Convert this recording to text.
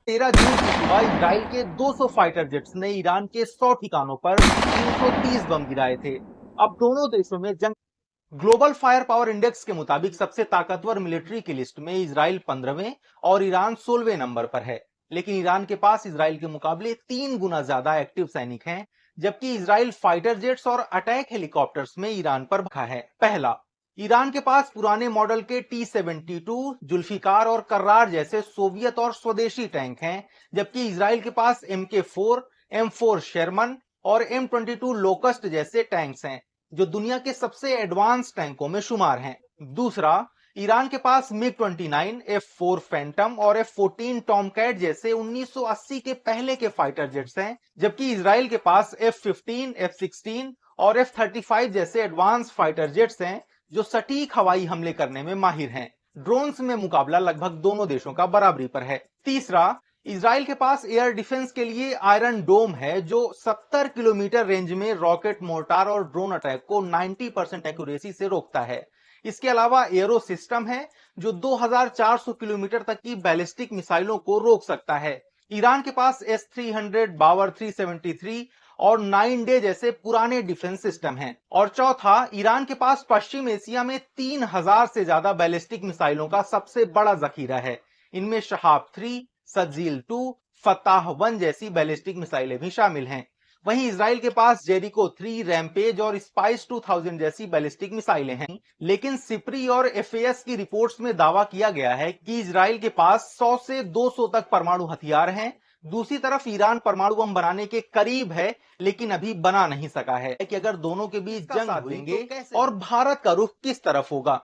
13 जून की सुबह इजराइल के 200 फाइटर जेट्स ने ईरान के 100 ठिकानों पर 330 बम गिराए थे। अब दोनों देशों में जंग। ग्लोबल फायर पावर इंडेक्स के मुताबिक सबसे ताकतवर मिलिट्री की लिस्ट में इजराइल 15वें और ईरान 16वें नंबर पर है। लेकिन ईरान के पास इजराइल के मुकाबले 3 गुना ज्यादा एक्टिव सैनिक हैं, जबकि इजराइल फाइटर जेट्स और अटैक हेलीकॉप्टर्स में ईरान पर भा है। पहला, ईरान के पास पुराने मॉडल के T-72, जुल्फिकार और कर्रार जैसे सोवियत और स्वदेशी टैंक हैं, जबकि इजराइल के पास MK4, M4 शेरमन और M22 लोकस्ट जैसे टैंक्स हैं, जो दुनिया के सबसे एडवांस टैंकों में शुमार हैं। दूसरा, ईरान के पास MiG-29, F4 फैंटम और F14 टॉमकैट जैसे 1980 के पहले के फाइटर जेट्स हैं, जबकि इजराइल के पास F-15, F-16 और F-35 जैसे एडवांस फाइटर जेट्स हैं, जो सटीक हवाई हमले करने में माहिर हैं। ड्रोन्स में मुकाबला लगभग दोनों देशों का बराबरी पर है। तीसरा, इजराइल के पास एयर डिफेंस के लिए आयरन डोम है, जो 70 किलोमीटर रेंज में रॉकेट, मोर्टार और ड्रोन अटैक को 90% एक्यूरेसी से रोकता है। इसके अलावा एरो सिस्टम है, जो 2400 किलोमीटर तक की बैलिस्टिक मिसाइलों को रोक सकता है। ईरान के पास S-300, बावर 373 और 9 डे जैसे पुराने डिफेंस सिस्टम हैं। और चौथा, ईरान के पास पश्चिम एशिया में 3000 से ज्यादा बैलिस्टिक मिसाइलों का सबसे बड़ा जखीरा है। इनमें शहाब 3, सज्जील 2, फताह 1 जैसी बैलिस्टिक मिसाइलें भी शामिल हैं। वहीं इजराइल के पास जेरिको 3, रैम्पेज और स्पाइस 2000 जैसी बैलिस्टिक मिसाइलें हैं। लेकिन सिप्री और FAS की रिपोर्ट्स में दावा किया गया है कि इजराइल के पास 100 से 200 तक परमाणु हथियार हैं। दूसरी तरफ ईरान परमाणु बम बनाने के करीब है, लेकिन अभी बना नहीं सका है कि अगर दोनों के बीच जंग हुएंगे और भारत का रुख किस तरफ होगा।